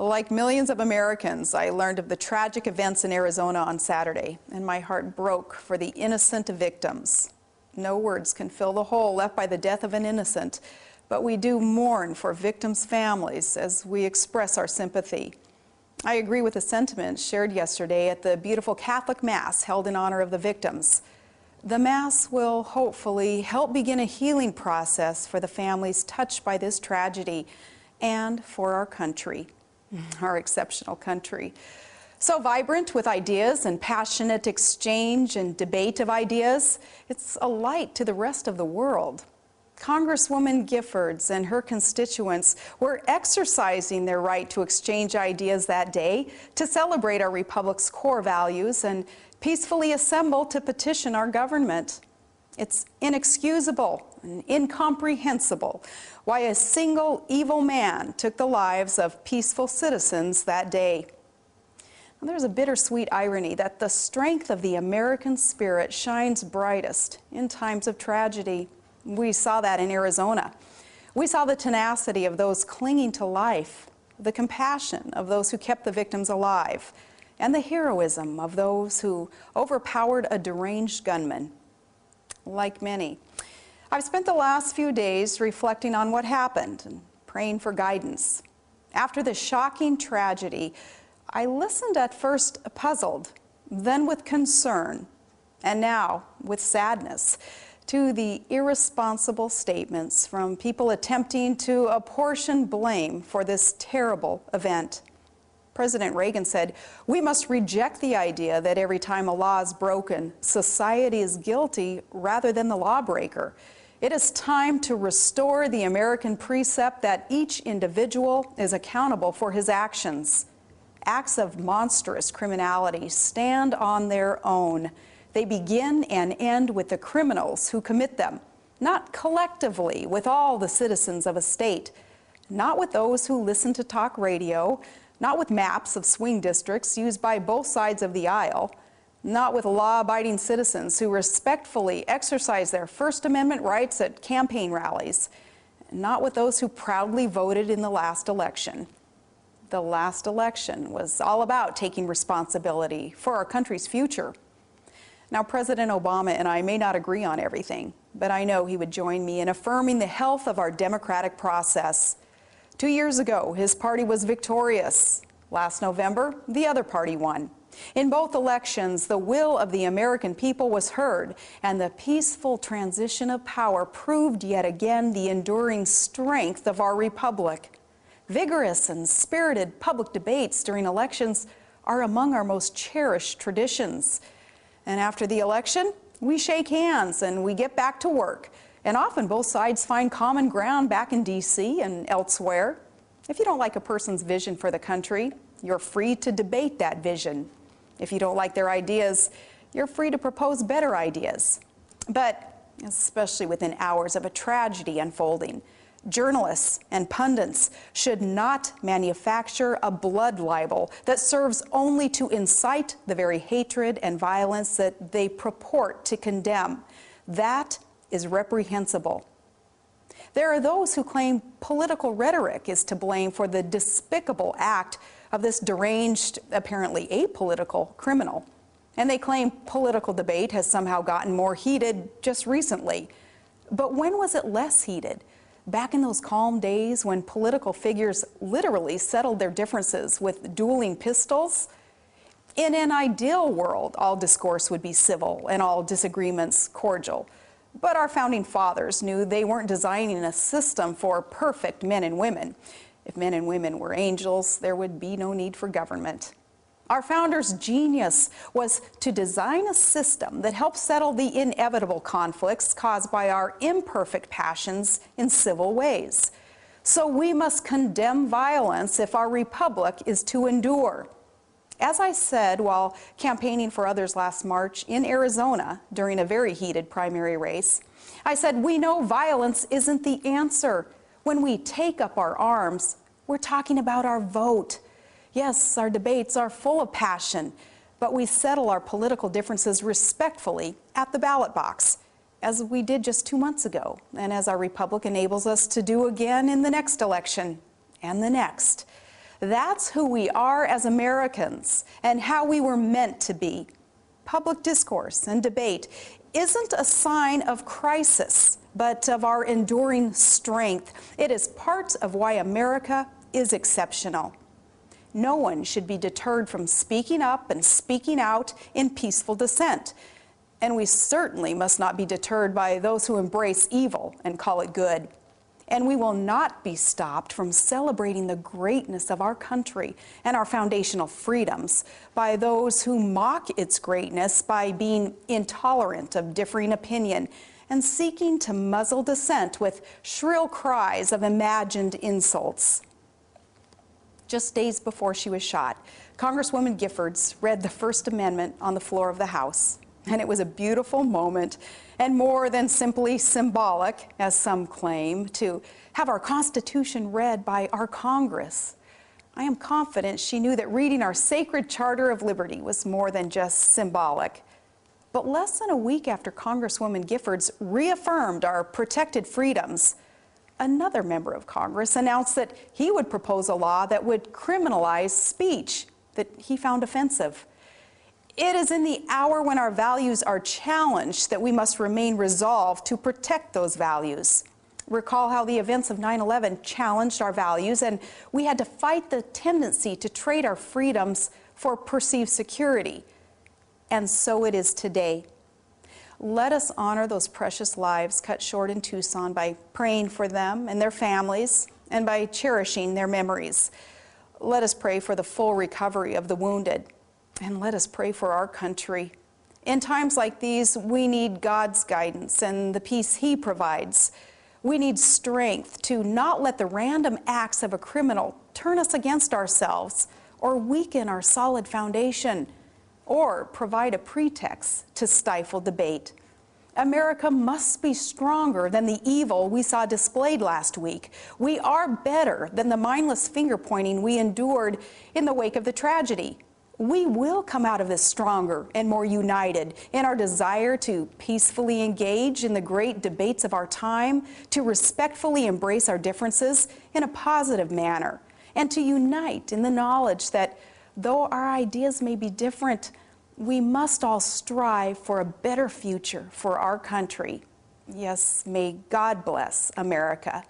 Like millions of Americans, I learned of the tragic events in Arizona on Saturday, and my heart broke for the innocent victims. No words can fill the hole left by the death of an innocent, but we do mourn for victims' families as we express our sympathy. I agree with the sentiments shared yesterday at the beautiful Catholic Mass held in honor of the victims. The Mass will hopefully help begin a healing process for the families touched by this tragedy and for our country, our exceptional country. So vibrant with ideas and passionate exchange and debate of ideas, it's a light to the rest of the world. Congresswoman Giffords and her constituents were exercising their right to exchange ideas that day to celebrate our republic's core values and peacefully assemble to petition our government. It's inexcusable and incomprehensible why a single evil man took the lives of peaceful citizens that day. Now, there's a bittersweet irony that the strength of the American spirit shines brightest in times of tragedy. We saw that in Arizona. We saw the tenacity of those clinging to life, the compassion of those who kept the victims alive, and the heroism of those who overpowered a deranged gunman. Like many, I've spent the last few days reflecting on what happened and praying for guidance. After this shocking tragedy, I listened at first puzzled, then with concern, and now with sadness, to the irresponsible statements from people attempting to apportion blame for this terrible event. President Reagan said, "We must reject the idea that every time a law is broken, society is guilty rather than the lawbreaker. It is time to restore the American precept that each individual is accountable for his actions. Acts of monstrous criminality stand on their own. They begin and end with the criminals who commit them, not collectively with all the citizens of a state, not with those who listen to talk radio, not with maps of swing districts used by both sides of the aisle, not with law-abiding citizens who respectfully exercise their First Amendment rights at campaign rallies, not with those who proudly voted in the last election." The last election was all about taking responsibility for our country's future. Now, President Obama and I may not agree on everything, but I know he would join me in affirming the health of our democratic process. 2 years ago, his party was victorious. Last November, the other party won. In both elections, the will of the American people was heard, and the peaceful transition of power proved yet again the enduring strength of our republic. Vigorous and spirited public debates during elections are among our most cherished traditions. And after the election, we shake hands and we get back to work. And often both sides find common ground back in D.C. and elsewhere. If you don't like a person's vision for the country, you're free to debate that vision. If you don't like their ideas, you're free to propose better ideas. But especially within hours of a tragedy unfolding, journalists and pundits should not manufacture a blood libel that serves only to incite the very hatred and violence that they purport to condemn. That is reprehensible. There are those who claim political rhetoric is to blame for the despicable act of this deranged, apparently apolitical criminal. And they claim political debate has somehow gotten more heated just recently. But when was it less heated? Back in those calm days when political figures literally settled their differences with dueling pistols? In an ideal world, all discourse would be civil and all disagreements cordial. But our founding fathers knew they weren't designing a system for perfect men and women. If men and women were angels, there would be no need for government. Our founders' genius was to design a system that helps settle the inevitable conflicts caused by our imperfect passions in civil ways. So we must condemn violence if our republic is to endure. As I said while campaigning for others last March in Arizona during a very heated primary race, I said we know violence isn't the answer. When we take up our arms, we're talking about our vote. Yes, our debates are full of passion, but we settle our political differences respectfully at the ballot box, as we did just 2 months ago, and as our republic enables us to do again in the next election and the next. That's who we are as Americans and how we were meant to be. Public discourse and debate isn't a sign of crisis, but of our enduring strength. It is part of why America is exceptional. No one should be deterred from speaking up and speaking out in peaceful dissent. And we certainly must not be deterred by those who embrace evil and call it good. And we will not be stopped from celebrating the greatness of our country and our foundational freedoms by those who mock its greatness by being intolerant of differing opinion and seeking to muzzle dissent with shrill cries of imagined insults. Just days before she was shot, Congresswoman Giffords read the First Amendment on the floor of the House. And it was a beautiful moment, and more than simply symbolic, as some claim, to have our Constitution read by our Congress. I am confident she knew that reading our sacred Charter of Liberty was more than just symbolic. But less than a week after Congresswoman Giffords reaffirmed our protected freedoms, another member of Congress announced that he would propose a law that would criminalize speech that he found offensive. It is in the hour when our values are challenged that we must remain resolved to protect those values. Recall how the events of 9/11 challenged our values, and we had to fight the tendency to trade our freedoms for perceived security. And so it is today. Let us honor those precious lives cut short in Tucson by praying for them and their families and by cherishing their memories. Let us pray for the full recovery of the wounded. And let us pray for our country. In times like these, we need God's guidance and the peace He provides. We need strength to not let the random acts of a criminal turn us against ourselves or weaken our solid foundation or provide a pretext to stifle debate. America must be stronger than the evil we saw displayed last week. We are better than the mindless finger-pointing we endured in the wake of the tragedy. We will come out of this stronger and more united in our desire to peacefully engage in the great debates of our time, to respectfully embrace our differences in a positive manner, and to unite in the knowledge that though our ideas may be different, we must all strive for a better future for our country. Yes, may God bless America.